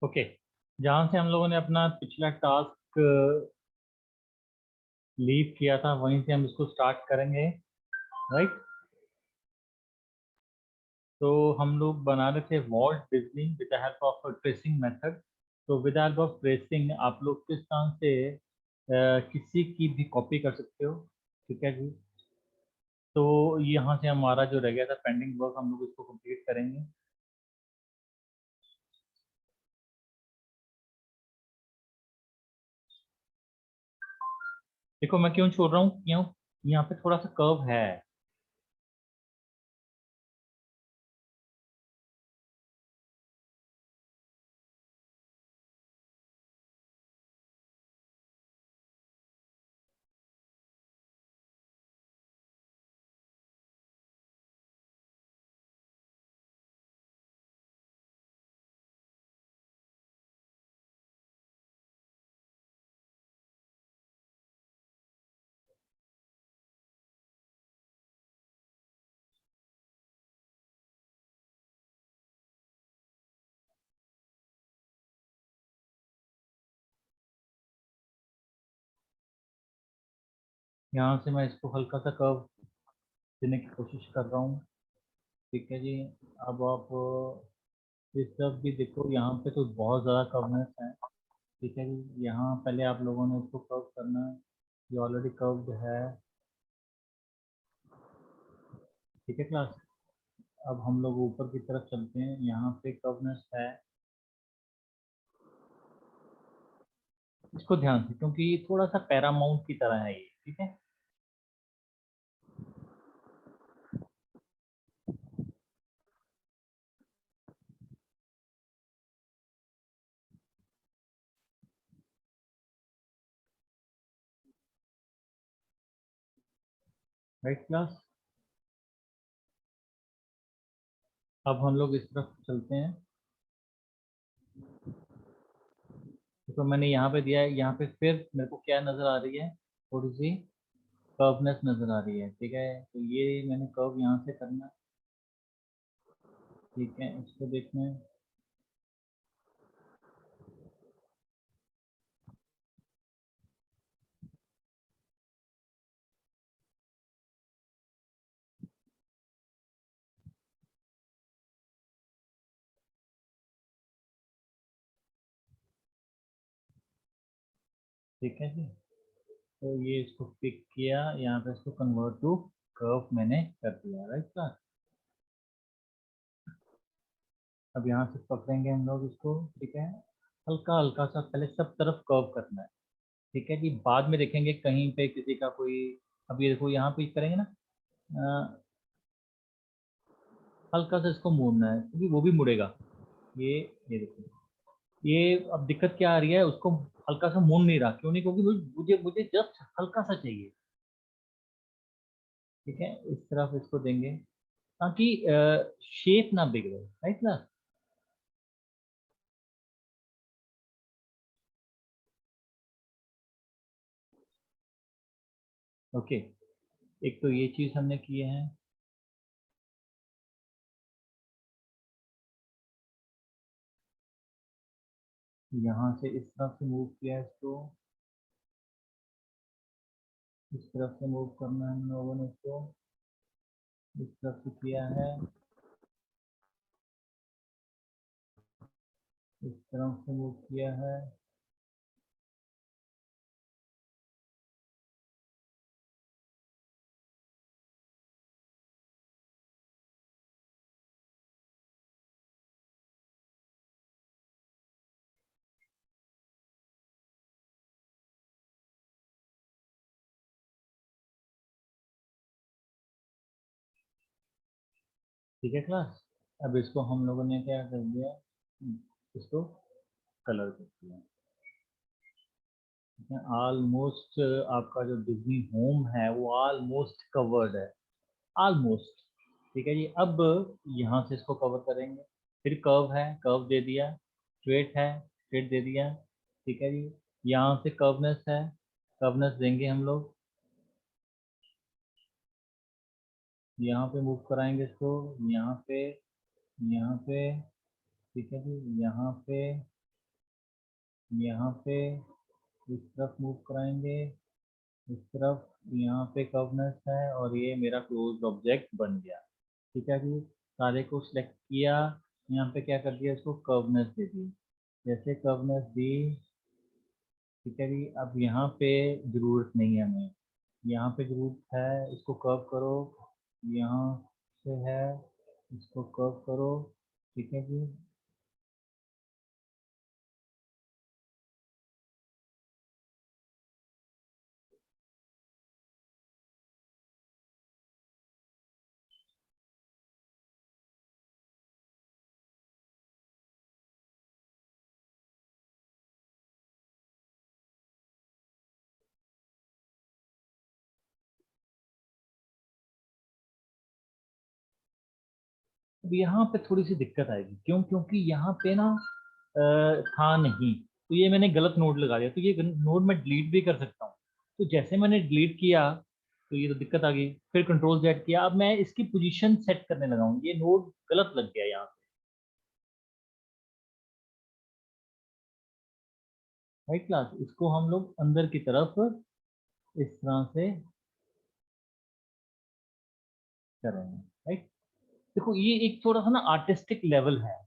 Okay. जहाँ से हम लोगों ने अपना पिछला टास्क लीव किया था वहीं से हम इसको स्टार्ट करेंगे, राइट। तो हम लोग बना रहे थे Walt Disney with the help of tracing method. तो with the help of tracing आप लोग किस तरह से किसी की भी कॉपी कर सकते हो, ठीक है जी। तो यहाँ से हमारा जो रह गया था पेंडिंग वर्क हम लोग इसको कंप्लीट करेंगे। देखो मैं क्यों छोड़ रहा हूँ, क्यों यहाँ पे थोड़ा सा कर्व है। यहाँ से मैं इसको हल्का सा कर्व देने की कोशिश कर रहा हूँ, ठीक है जी। अब आप इस तरफ भी देखो, यहाँ पे तो बहुत ज़्यादा कर्वनेस है, ठीक है जी। यहाँ पहले आप लोगों ने इसको कर्व करना है, ये ऑलरेडी कर्व्ड है, ठीक है क्लास। अब हम लोग ऊपर की तरफ चलते हैं, यहाँ पे कर्वनेस है, इसको ध्यान से क्योंकि ये थोड़ा सा पैरामाउंट की तरह है ये, ठीक है। Right class. अब हम लोग इस तरफ चलते हैं। तो मैंने यहाँ पे दिया है, यहाँ पे फिर मेरे को क्या नज़र आ रही है, थोड़ी सी कर्वनेस नज़र आ रही है, ठीक है। तो ये मैंने कर्व यहाँ से करना है, ठीक है। इसको देखना है, ठीक है जी। तो ये इसको पिक किया, यहाँ पे इसको कन्वर्ट टू कर्व मैंने कर दिया, राइट सर। अब यहाँ से पकड़ेंगे हम लोग इसको, ठीक है। हल्का हल्का सा पहले सब तरफ कर्व करना है, ठीक है जी। बाद में देखेंगे कहीं पे किसी का कोई, अब ये देखो यहाँ पे करेंगे ना, हल्का सा इसको मोड़ना है क्योंकि वो भी मुड़ेगा। ये देखो, ये अब दिक्कत क्या आ रही है, उसको हल्का सा मोड़ नहीं रहा, क्यों नहीं, क्योंकि मुझे मुझे जस्ट हल्का सा चाहिए, ठीक है। इस तरफ इसको देंगे ताकि शेप ना बिगड़े, राइट ना। ओके। एक तो ये चीज हमने किए हैं, यहाँ से इस तरफ से मूव किया है इसको, इस तरफ से मूव करना है हम लोगों ने इसको, इस तरफ से किया है, इस तरफ से मूव किया है, ठीक है क्लास। अब इसको हम लोगों ने क्या कर दिया, इसको कलर कर दिया, ठीक है। ऑलमोस्ट आपका जो डिज्नी होम है वो ऑलमोस्ट कवर्ड है, ऑलमोस्ट, ठीक है जी। अब यहाँ से इसको कवर करेंगे, फिर कर्व है, कर्व दे दिया, स्ट्रेट है, स्ट्रेट दे दिया, ठीक है जी। यहाँ से कर्वनेस है, कर्वनेस देंगे हम लोग, यहाँ पे मूव कराएंगे इसको, यहाँ पे, यहाँ पे, ठीक है जी, यहाँ पे, यहाँ पे इस तरफ मूव कराएंगे, इस तरफ यहाँ पे कर्वनेस है और ये मेरा क्लोज्ड ऑब्जेक्ट बन गया। ठीक है जी, सारे को सिलेक्ट किया, यहाँ पे क्या कर दिया, इसको कर्वनेस दे दी। जैसे कर्वनेस दी, ठीक है जी, अब यहाँ पे ज़रूरत नहीं है हमें, यहाँ पे ज़रूरत है, इसको कर्व करो, यहाँ से है, इसको कर्व करो। ठीक है जी, अब यहाँ पे थोड़ी सी दिक्कत आएगी, क्यों? क्योंकि यहाँ पे ना था नहीं, तो ये मैंने गलत नोड लगा दिया, तो ये नोड मैं डिलीट भी कर सकता हूँ। तो जैसे मैंने डिलीट किया तो ये तो दिक्कत आ गई, फिर कंट्रोल जेड किया, अब मैं इसकी पोजीशन सेट करने लगा हूँ, ये नोड गलत लग गया यहाँ पे। राइट क्लास, इसको हम लोग अंदर की तरफ इस तरह से करेंगे। राइट, देखो ये एक थोड़ा सा ना आर्टिस्टिक लेवल है।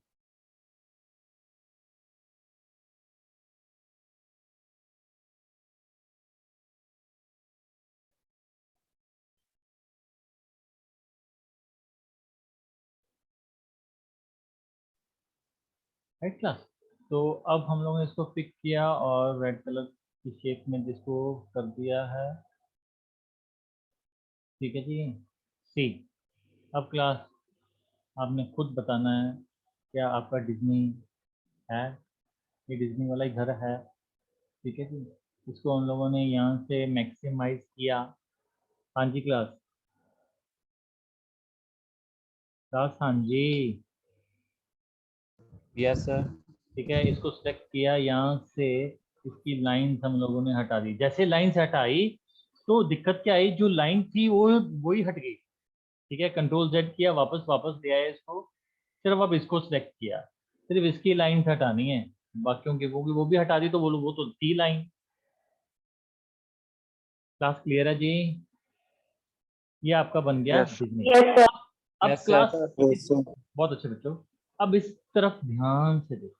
राइट क्लास, तो अब हम लोगों ने इसको पिक किया और रेड कलर की शेप में जिसको कर दिया है। ठीक है जी, सी। अब क्लास आपने खुद बताना है, क्या आपका डिज्नी है? ये डिज्नी वाला ही घर है। ठीक है जी, इसको हम लोगों ने यहाँ से मैक्सिमाइज किया। हाँ जी क्लास, क्लास हाँ जी। Yes sir. ठीक है, इसको सेलेक्ट किया, यहाँ से इसकी लाइंस हम लोगों ने हटा दी। जैसे लाइंस हटाई तो दिक्कत क्या आई, जो लाइन थी वो वही हट गई। ठीक है, कंट्रोल जेड किया, वापस वापस ले आया इसको, सिर्फ अब इसको सिलेक्ट किया, सिर्फ इसकी लाइंस हटानी है, बाकियों की वो भी हटा दी, तो वो तो थी लाइन। क्लास क्लियर है जी? ये आपका बन गया यस डिज्नी। Yes sir. अब यस क्लास सर। बहुत अच्छे बच्चों, अब इस तरफ ध्यान से देखो।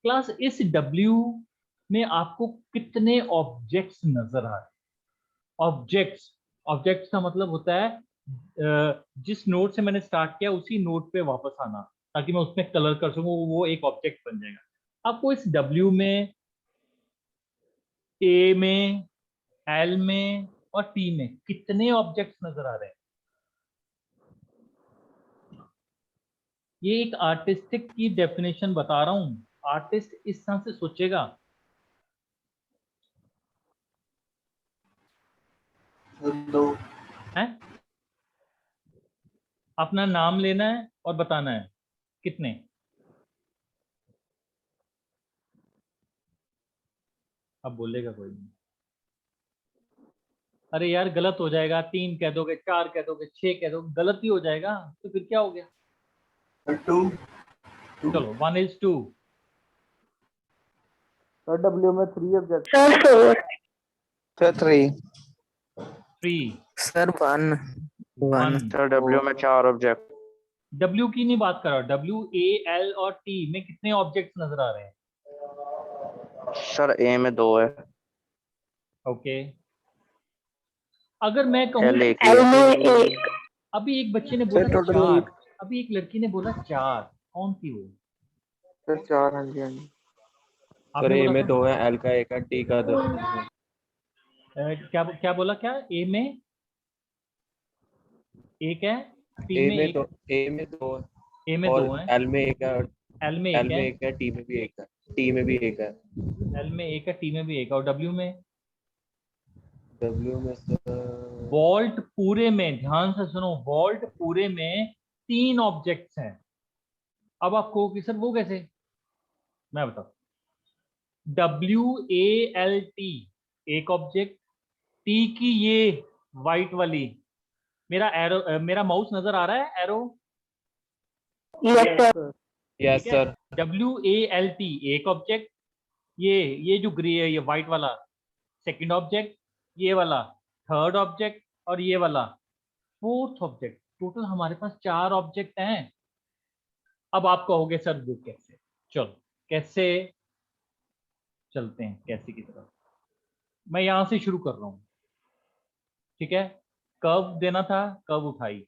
क्लास इस W में आपको कितने ऑब्जेक्ट्स नजर आ रहे हैं? ऑब्जेक्ट्स, ऑब्जेक्ट्स का मतलब होता है जिस नोड से मैंने स्टार्ट किया उसी नोड पे वापस आना, ताकि मैं उसमें कलर कर सकूं, वो एक ऑब्जेक्ट बन जाएगा। आपको इस W में, A में, L में और T में कितने ऑब्जेक्ट्स नजर आ रहे हैं? ये एक आर्टिस्टिक की डेफिनेशन बता रहा हूं, आर्टिस्ट इस तरह से सोचेगा। दो। है, अपना नाम लेना है और बताना है कितने। अब बोलेगा कोई नहीं, अरे यार गलत हो जाएगा, 3 कह दोगे, 4 कह दोगे, 6 कह दोगे, गलत ही हो जाएगा, तो फिर क्या हो गया? टू। चलो 1 is 2। सर डब्ल्यू में 3 object. Sir 4। Sir 3। 3। Sir 1। 1 1। Sir W में 4 ऑब्जेक्ट। W की नहीं बात कर रहा, W, A, L और T में कितने ऑब्जेक्ट्स नजर आ रहे हैं? सर ए में 2 है। ओके, अगर मैं कहूँ एल कि एक L है। में एक, अभी एक बच्चे ने बोला सर टोटल 4, 8। अभी एक लड़की ने बोला 4, कौन थी वो? सर 4। हाँ जी हाँ जी। आपने ए बोला में था 2 है, एल का 1 है, टी का 2 है। क्या क्या बोला, क्या A में एक है, T ए में में एक, दो, ए में 2 है A में और 2 है, एल में 1 है और L में एल एक में है, 1 है, टी में भी 1 है, टी में भी 1 है। L में एक है, T में भी एक है, और W में? डब्ल्यू में सर वॉल्ट पूरे में, ध्यान से सुनो, वॉल्ट पूरे में 3 ऑब्जेक्ट्स हैं। अब आप कहो कि सर वो कैसे, मैं बताऊं। WALT एक ऑब्जेक्ट, T की ये वाइट वाली, मेरा एरो, मेरा माउस नजर आ रहा है एरो? Yes sir. ठीक यस है, सर। WALT एक ऑब्जेक्ट, ये जो ग्रे है, ये व्हाइट वाला सेकंड ऑब्जेक्ट, ये वाला थर्ड ऑब्जेक्ट, और ये वाला फोर्थ ऑब्जेक्ट। टोटल हमारे पास 4 ऑब्जेक्ट हैं। अब आप कहोगे सर वो कैसे? चलो कैसे चलते हैं, कैसे की तरफ। मैं यहां से शुरू कर रहा हूं, ठीक है। कर्व देना था, कर्व उठाई।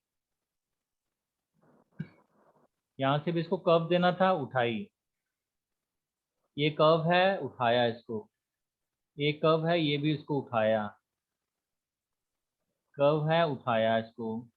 यहां से भी इसको कर्व देना था, उठाई। ये कर्व है, उठाया इसको। ये कर्व है, ये भी इसको उठाया। कर्व है, उठाया इसको।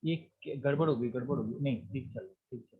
ये गड़बड़ होगी नहीं, ठीक चल, ठीक चल।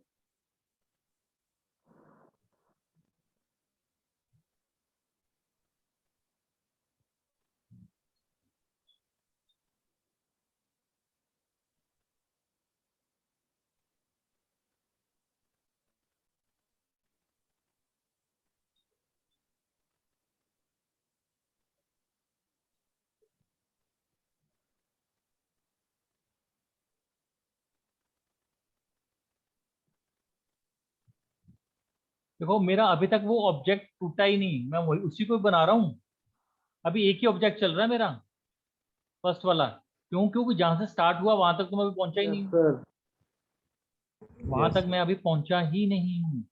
देखो मेरा अभी तक वो ऑब्जेक्ट टूटा ही नहीं, मैं वही उसी को बना रहा हूँ। अभी एक ही ऑब्जेक्ट चल रहा है मेरा, फर्स्ट वाला। क्यों? क्योंकि जहां से स्टार्ट हुआ वहां तक तो मैं अभी पहुंचा ही यस नहीं हूँ। सर। वहां यस तक मैं अभी पहुंचा ही नहीं हूँ।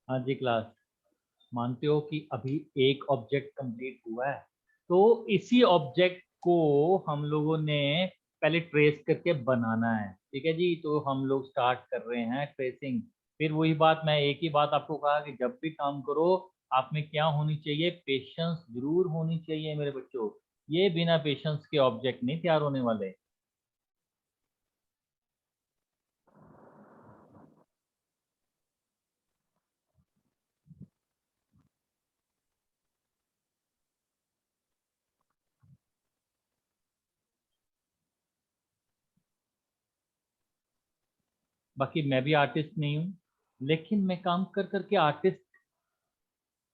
हाँ जी क्लास, मानते हो कि अभी एक ऑब्जेक्ट कंप्लीट हुआ है? तो इसी ऑब्जेक्ट को हम लोगों ने पहले ट्रेस करके बनाना है, ठीक है जी। तो हम लोग स्टार्ट कर रहे हैं ट्रेसिंग। फिर वही बात, मैं एक ही बात आपको कहा कि जब भी काम करो आप में क्या होनी चाहिए, पेशेंस जरूर होनी चाहिए मेरे बच्चों। ये बिना पेशेंस के ऑब्जेक्ट नहीं तैयार होने वाले। बाकी मैं भी आर्टिस्ट नहीं हूँ, लेकिन मैं काम कर करके आर्टिस्ट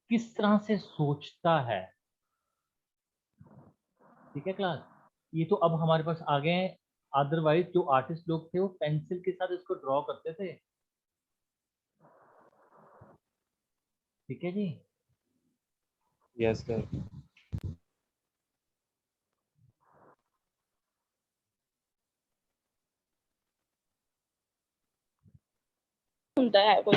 किस तरह से सोचता है, ठीक है क्लास। ये तो अब हमारे पास आ गए हैं। अदरवाइज जो आर्टिस्ट लोग थे वो पेंसिल के साथ इसको ड्रॉ करते थे, ठीक है जी। Yes sir. ਹੁੰਦਾ है कुछ।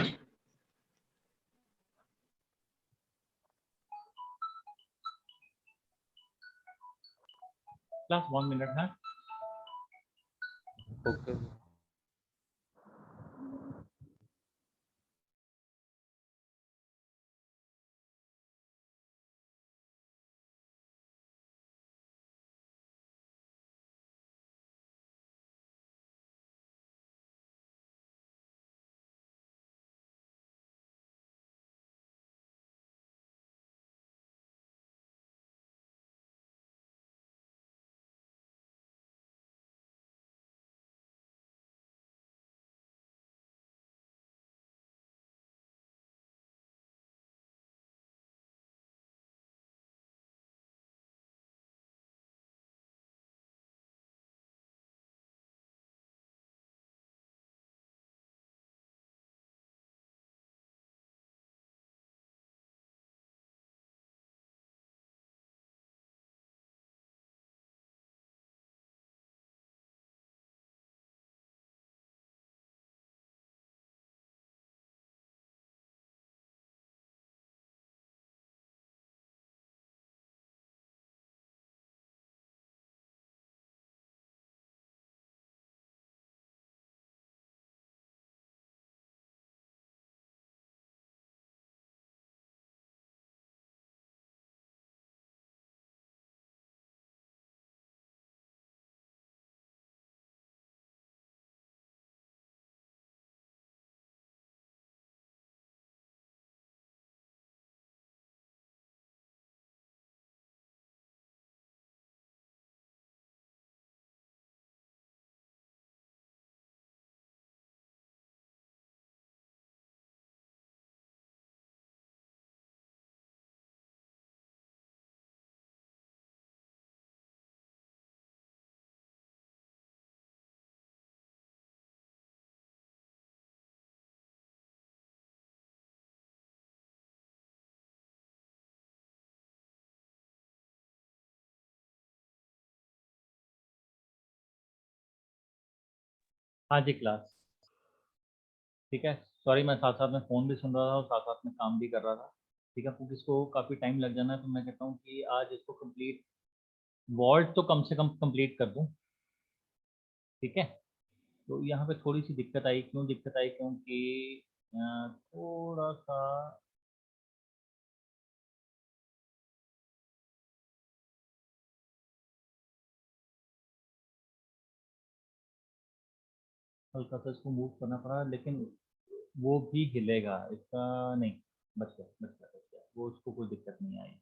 क्लास 1 मिनट है। ओके। हाँ जी क्लास, ठीक है। सॉरी, मैं साथ साथ में फ़ोन भी सुन रहा था और साथ साथ में काम भी कर रहा था, ठीक है, क्योंकि इसको काफ़ी टाइम लग जाना है, तो मैं कहता हूँ कि आज इसको कंप्लीट वॉल्ट तो कम से कम कंप्लीट कर दूँ, ठीक है। तो यहाँ पे थोड़ी सी दिक्कत आई, क्यों दिक्कत आई, क्योंकि थोड़ा सा हल्का सा इसको मूव करना पड़ा, लेकिन वो भी हिलेगा इसका, नहीं, बच गया बच गया बच गया, वो उसको कोई दिक्कत नहीं आई।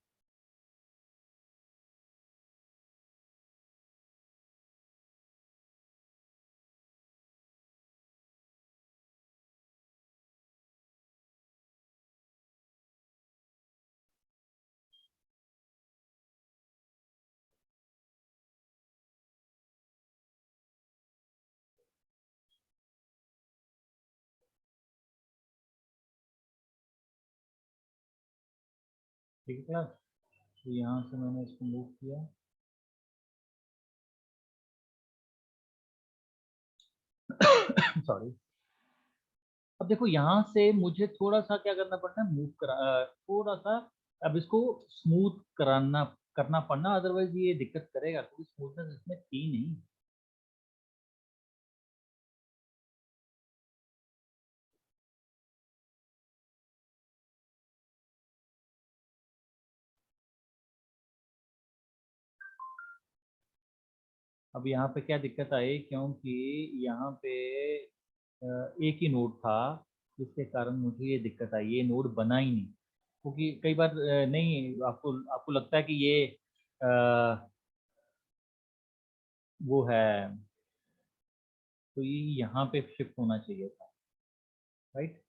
ठीक है क्लास, तो यहाँ से मैंने इसको मूव किया। सॉरी। अब देखो यहाँ से मुझे थोड़ा सा क्या करना पड़ता है, मूव करा थोड़ा सा, अब इसको स्मूथ कराना करना पड़ना, अदरवाइज ये दिक्कत करेगा, क्योंकि स्मूथनेस इसमें थी नहीं। अब यहाँ पे क्या दिक्कत आई, क्योंकि यहाँ पे एक ही नोड था, जिसके कारण मुझे ये दिक्कत आई, ये नोड बना ही नहीं, क्योंकि कई बार नहीं, आपको आपको लगता है कि ये वो है, तो ये यहाँ पे शिफ्ट होना चाहिए था, राइट।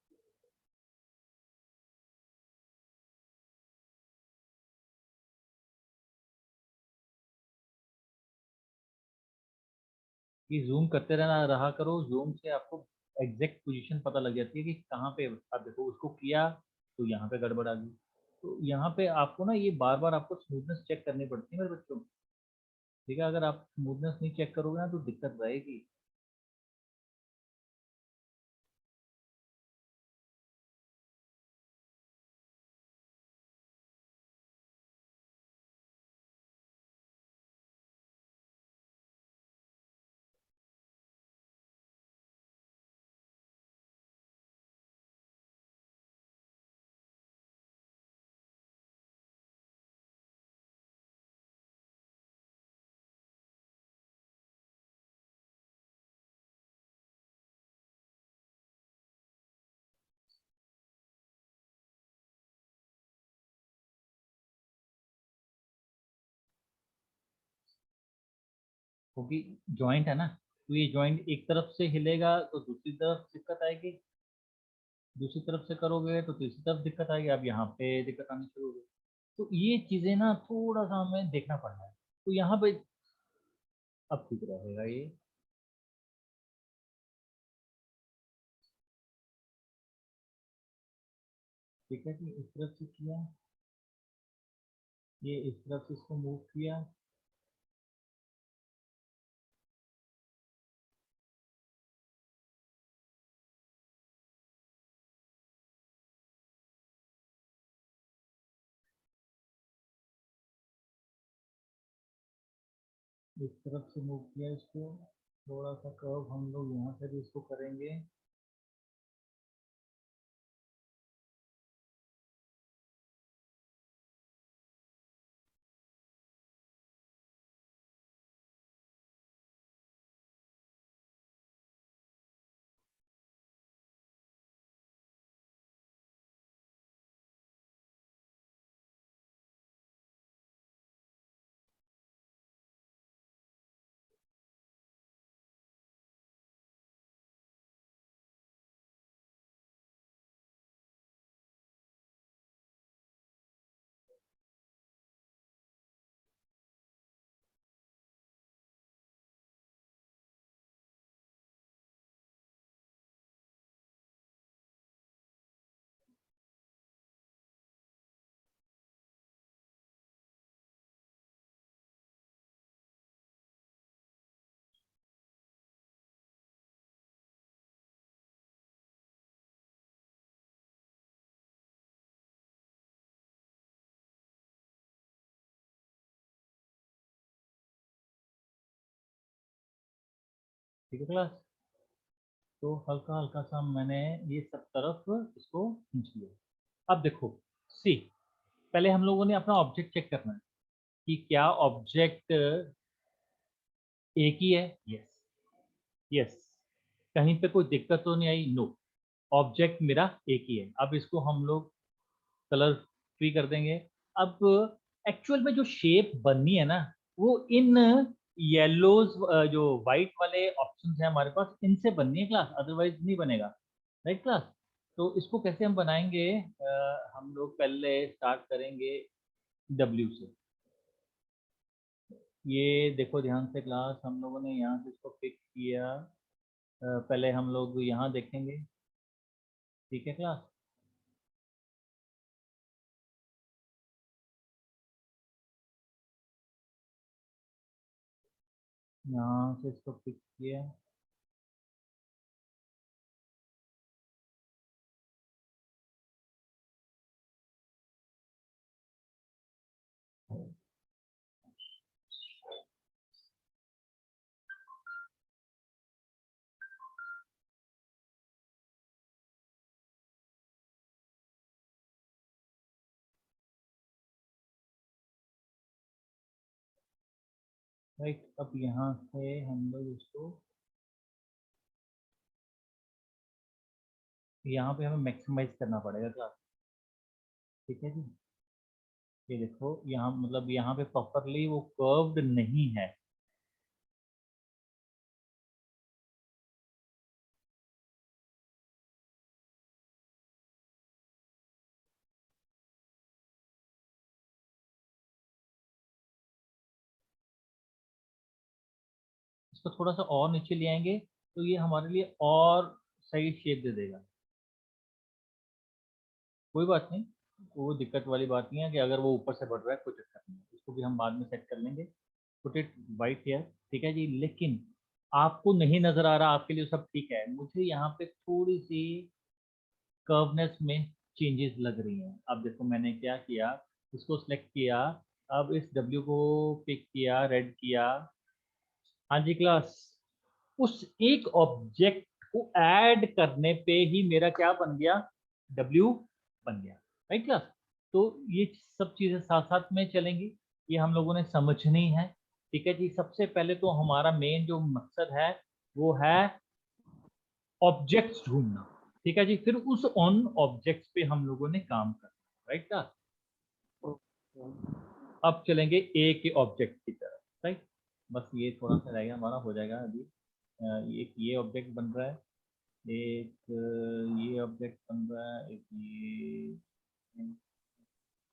कि जूम करते रहना रहा करो, जूम से आपको एग्जैक्ट पोजीशन पता लग जाती है कि कहाँ पे, आप देखो उसको किया तो यहाँ पे गड़बड़ आ गई। तो यहाँ पे आपको ना ये बार बार आपको स्मूथनेस चेक करनी पड़ती है मेरे बच्चों, ठीक है। अगर आप स्मूथनेस नहीं चेक करोगे ना तो दिक्कत रहेगी। क्योंकि जॉइंट है ना, तो ये जॉइंट एक तरफ से हिलेगा तो दूसरी तरफ दिक्कत आएगी, दूसरी तरफ से करोगे तो तीसरी तरफ दिक्कत आएगी, अब यहाँ पे दिक्कत आनी शुरू हो गई। तो ये चीज़ें ना थोड़ा सा हमें देखना पड़ना है, तो यहाँ पे अब ठीक रहेगा ये। ठीक है कि इस तरफ से किया, ये इस तरफ से इसको मूव किया, इस तरफ से मूव किया इसको, थोड़ा सा कर्व हम लोग यहाँ से भी इसको करेंगे। ठीक है क्लास। तो हल्का हल्का सा मैंने ये सब तरफ इसको खींच लिया। अब देखो सी, पहले हम लोगों ने अपना ऑब्जेक्ट चेक करना है कि क्या ऑब्जेक्ट एक ही है। यस यस, कहीं पे कोई दिक्कत तो नहीं आई। नो, ऑब्जेक्ट मेरा एक ही है। अब इसको हम लोग कलर फ्री कर देंगे। अब एक्चुअल में जो शेप बननी है ना, वो इन येलोज, जो वाइट वाले ऑप्शंस हैं हमारे पास, इनसे बननी है क्लास, अदरवाइज नहीं बनेगा। Right class. तो इसको कैसे हम बनाएंगे, हम लोग पहले स्टार्ट करेंगे डब्ल्यू से। ये देखो ध्यान से क्लास, हम लोगों ने यहाँ से इसको पिक किया। पहले हम लोग यहाँ देखेंगे। ठीक है क्लास। यहाँ से इसको पिक किया। राइट, अब यहाँ से हम लोग इसको, यहाँ पे हमें मैक्सिमाइज करना पड़ेगा क्लास। ठीक है जी। ये देखो यहाँ, मतलब यहाँ पे प्रॉपरली वो कर्व्ड नहीं है। इसको थोड़ा सा और नीचे ले आएंगे तो ये हमारे लिए और सही शेप दे देगा। कोई बात नहीं, वो दिक्कत वाली बात नहीं है कि अगर वो ऊपर से बढ़ रहा है, कोई दिक्कत नहीं है, इसको भी हम बाद में सेट कर लेंगे। Put it white here. ठीक है जी। लेकिन आपको नहीं नजर आ रहा, आपके लिए सब ठीक है, मुझे यहाँ पे थोड़ी सी कर्वनेस में चेंजेस लग रही हैं। अब देखो मैंने क्या किया, इसको सिलेक्ट किया, अब इस W को पिक किया, रेड किया। हाँ जी क्लास। उस एक ऑब्जेक्ट को ऐड करने पे ही मेरा क्या बन गया, W बन गया। Right class. तो ये सब चीजें साथ साथ में चलेंगी, ये हम लोगों ने समझनी है। ठीक है जी। सबसे पहले तो हमारा मेन जो मकसद है वो है ऑब्जेक्ट्स ढूंढना। ठीक है जी। फिर उस ऑन ऑब्जेक्ट्स पे हम लोगों ने काम करना। Right class. अब चलेंगे ए के ऑब्जेक्ट की तरफ। राइट, बस ये थोड़ा सा रह गया, हमारा हो जाएगा अभी। एक ये ऑब्जेक्ट बन रहा है, एक ये ऑब्जेक्ट बन रहा है, एक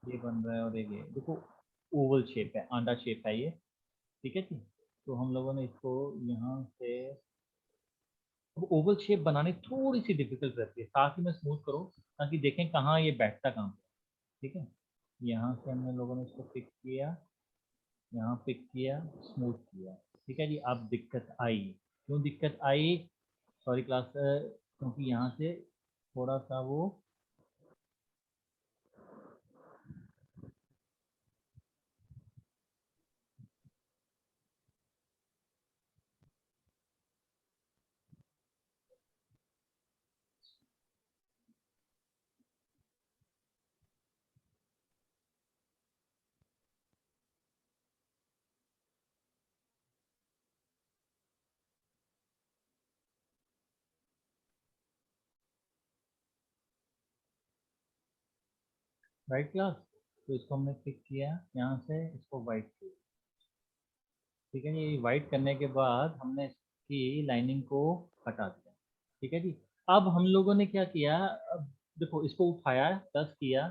ये बन रहा है, और एक ये देखो ओवल शेप है, अंडा शेप है ये। ठीक है जी। तो हम लोगों ने इसको यहाँ से, ओवल शेप बनानी थोड़ी सी डिफिकल्ट रहती है, साथ ही में स्मूथ करो ताकि देखें कहाँ ये बैठता कहाँ पे। ठीक है। यहाँ से हमने लोगों ने इसको पिक किया, यहाँ पिक किया, स्मूथ किया। ठीक है जी। अब दिक्कत आई, क्यों दिक्कत आई, सॉरी क्लास, क्योंकि यहाँ से थोड़ा सा वो, राइट क्लास। तो इसको हमने पिक किया, यहाँ से इसको वाइट किया। ठीक है जी। वाइट करने के बाद हमने इसकी लाइनिंग को हटा दिया। ठीक है जी। अब हम लोगों ने क्या किया, अब देखो इसको उठाया, प्लस किया,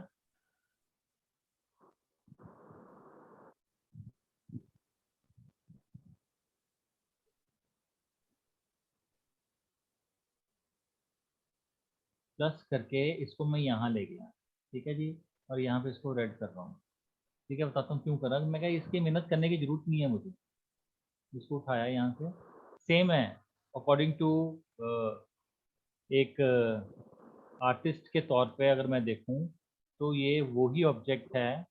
प्लस करके इसको मैं यहाँ ले गया। ठीक है जी। और यहाँ पे इसको रेड कर रहा हूँ। ठीक है, बताता हूँ क्यों करा। मैं कहा इसकी मेहनत करने की जरूरत नहीं है मुझे। इसको उठाया यहाँ से, सेम है अकॉर्डिंग टू एक आर्टिस्ट के तौर पे अगर मैं देखूं तो ये वही ऑब्जेक्ट है।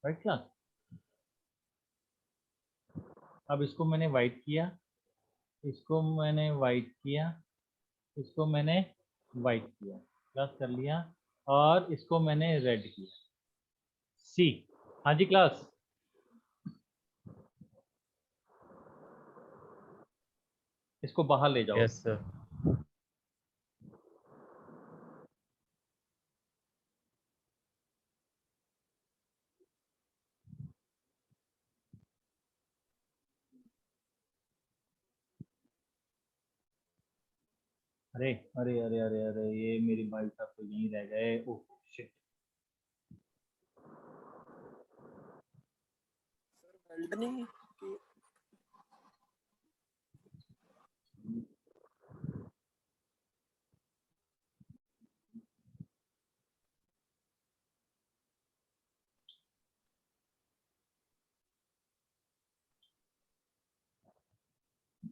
Right class. अब इसको मैंने वाइट किया, इसको मैंने वाइट किया, इसको मैंने वाइट किया, क्लास कर लिया, और इसको मैंने रेड किया। सी, हाँ जी क्लास। इसको बाहर ले जाओ। Yes sir. अरे अरे अरे अरे अरे, ये मेरे भाई साहब तो यहीं रह गए। Oh shit.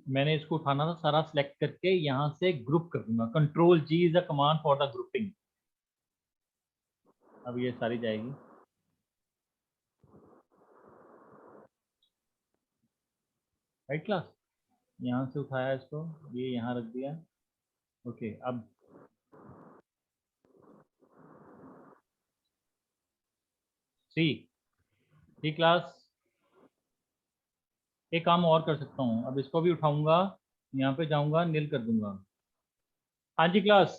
मैंने इसको उठाना था, सारा सिलेक्ट करके यहाँ से ग्रुप कर दूंगा। Control G is a command for the grouping. अब ये सारी जाएगी। Right class. यहाँ से उठाया इसको, ये यहाँ रख दिया। ओके, अब सी क्लास। एक काम और कर सकता हूँ, अब इसको भी उठाऊंगा, यहाँ पे जाऊंगा, नील कर दूंगा। हाँ जी क्लास।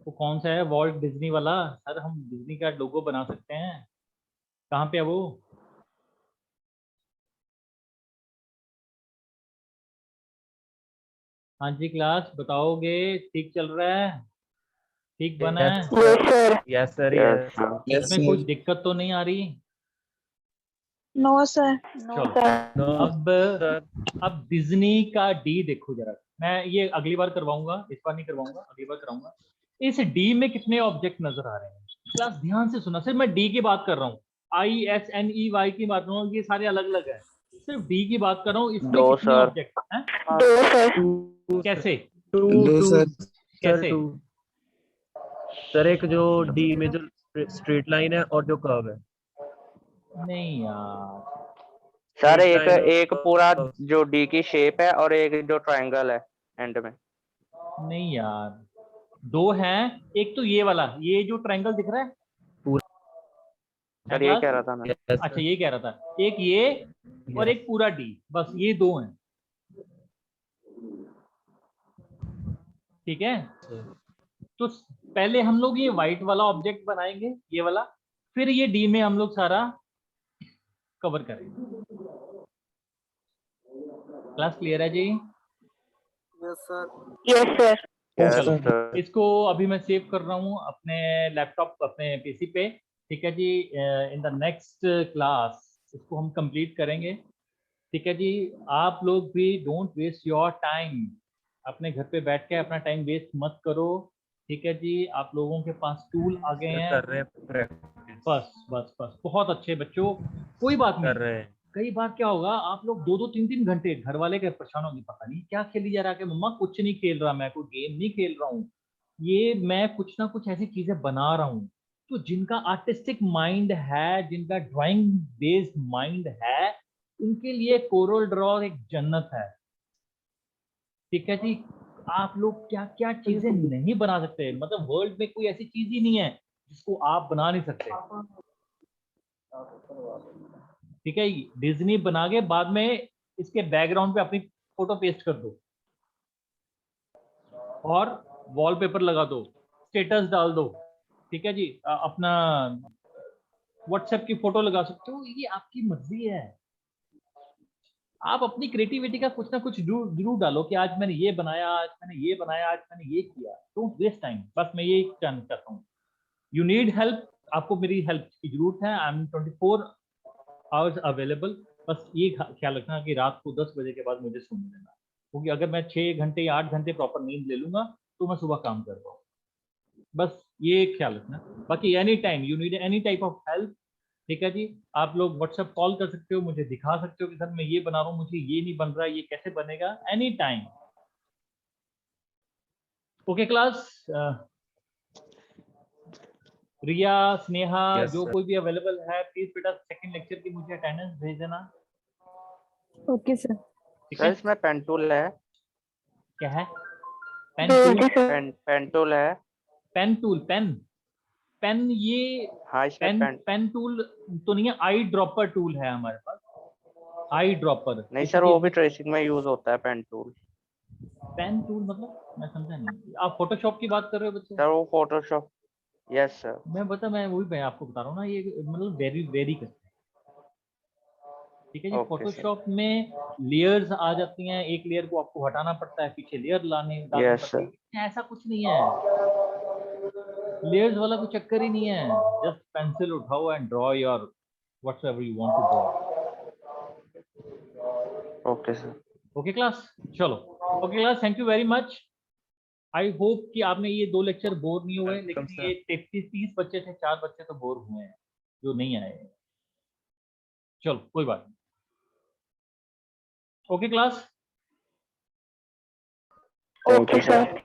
वो कौन सा है, वॉल्ट डिज्नी वाला? सर हम डिज्नी का लोगो बना सकते हैं। कहाँ पे है वो? हाँ जी क्लास, बताओगे? ठीक चल रहा है? ठीक बना है? Yes sir. यस इसमें कोई दिक्कत तो नहीं आ रही? No sir. चलो नो अब सर। अब डिज्नी का डी देखो जरा। मैं ये अगली बार करवाऊंगा, इस बार नहीं करवाऊंगा, अगली बार कराऊंगा। इस डी में कितने ऑब्जेक्ट नजर आ रहे हैं? क्लास ध्यान से सुना, सिर्फ मैं डी की बात कर रहा हूँ, ISNEY की बात कर रहा हूँ, ये सारे अलग अलग है। सिर्फ डी की बात कर रहा हूँ, इसमें दो कितने सर। ऑब्जेक्ट हैं? कैसे? Two sir. कैसे? टू सर, एक जो डी में जो स्ट्रेट लाइन है और जो कर्व है। नहीं यार, सर Straight एक line एक और पूरा curve। जो डी की शेप है और एक जो ट्रायंगल है एंड में। नहीं यार, दो हैं। एक तो ये वाला, ये जो ट्रायंगल दिख रहा है सर ये क्लास? कह रहा था मैं। यस अच्छा, सर। ये कह रहा था, एक ये और एक पूरा डी, बस ये दो हैं। ठीक है, तो पहले हम लोग ये व्हाइट वाला ऑब्जेक्ट बनाएंगे, ये वाला, फिर ये डी में हम लोग सारा कवर करेंगे। क्लास क्लियर है जी? Yes sir. चलो, इसको अभी मैं सेव कर रहा हूँ अपने लैपटॉप, अपने पीसी पे। ठीक है जी, इन द नेक्स्ट क्लास इसको हम कंप्लीट करेंगे। ठीक है जी, आप लोग भी डोंट वेस्ट योर टाइम, अपने घर पे बैठ के अपना टाइम वेस्ट मत करो। ठीक है जी, आप लोगों के पास टूल आ गए हैं। कर रहे हैं प्रैक्टिस। बस बस बस, बहुत अच्छे बच्चों, कोई बात कर नहीं। रहे हैं। कई बार क्या होगा, आप लोग 2-2 3-3 घंटे घर वाले के परेशान होंगे, पता नहीं क्या खेली जा रहा है, कि मम्मा कुछ नहीं खेल रहा, मैं कोई गेम नहीं खेल रहा हूँ, ये मैं कुछ ना कुछ ऐसी चीजें बना रहा हूँ। तो जिनका आर्टिस्टिक माइंड है, जिनका ड्राइंग बेस्ड माइंड है, उनके लिए कोरल ड्रॉ एक जन्नत है। ठीक है जी, आप लोग क्या क्या चीजें नहीं बना सकते, मतलब वर्ल्ड में कोई ऐसी चीज ही नहीं है जिसको आप बना नहीं सकते। ठीक है, डिज्नी बना के बाद में इसके बैकग्राउंड पे अपनी फोटो पेस्ट कर दो और वॉलपेपर लगा दो, स्टेटस डाल दो। ठीक है जी, अपना व्हाट्सएप की फोटो लगा सकते हो, ये आपकी मर्जी है। आप अपनी क्रिएटिविटी का कुछ ना कुछ जरूर डालो, कि आज मैंने ये बनाया, आज मैंने ये बनाया, आज मैंने ये किया। डोंट वेस्ट टाइम, बस मैं ये जानना चाहता हूँ। यू नीड हेल्प, आपको मेरी हेल्प की जरूरत है। I am 24 hours available. बस ये ख्याल रखना कि रात को 10 बजे के बाद मुझे सोने देना, क्योंकि अगर मैं 6 घंटे या 8 घंटे प्रॉपर नींद ले लूंगा तो मैं सुबह काम कर पाऊँ। बस ये ख्याल रखना। बाकी any time you need any type of help, ठीक है जी, आप लोग व्हाट्सएप कॉल कर सकते हो, मुझे दिखा सकते हो कि सर मैं ये बना रहा हूँ, मुझे ये नहीं बन रहा, ये कैसे बनेगा, एनी टाइम। ओके क्लास, रिया, स्नेहा, Yes, जो sir. कोई भी अवेलेबल है प्लीज बेटा सेकंड लेक्चर की मुझे अटेंडेंस भेज देना। Okay sir. ठीक सर है, इसमें पेन टूल है, क्या है? पेन टूल, पेन टूल है। पेन टूल, पेन पेन ये हाँ इसमें पेन पेन टूल तो नहीं है, आई ड्रॉपर टूल है हमारे पास, आई ड्रॉपर। नहीं सर, वो भी ट्रेसिंग में यूज होता है पेन टूल। पेन टूल मतलब मैं समझा नहीं, आप फोटोशॉप की बात कर रहे हो बच्चे? सर वो फोटोशॉप, यस सर। मैं वही मैं आपको बता रहा हूँ ना, ये मतलब वेरी वेरी करते हैं। ठीक है जी, ओके सर, फोटोशॉप में लेयर्स आ जाती हैं, एक लेयर को आपको हटाना पड़ता है, पीछे लेयर डालनी यस पड़ती सर। है, ऐसा कुछ नहीं है, लेयर्स वाला कोई चक्कर ही नहीं है। जस्ट पेंसिल उठाओ and draw your whatever you want to draw. Okay sir. Okay class, चलो। Okay class, thank you very much. I hope कि आपने ये 2 लेक्चर बोर नहीं हुए, लेकिन Welcome, sir. ये 33-30 बच्चे थे, 4 बच्चे तो बोर हुए हैं जो नहीं आए। चलो कोई बात नहीं। Okay class, okay sir.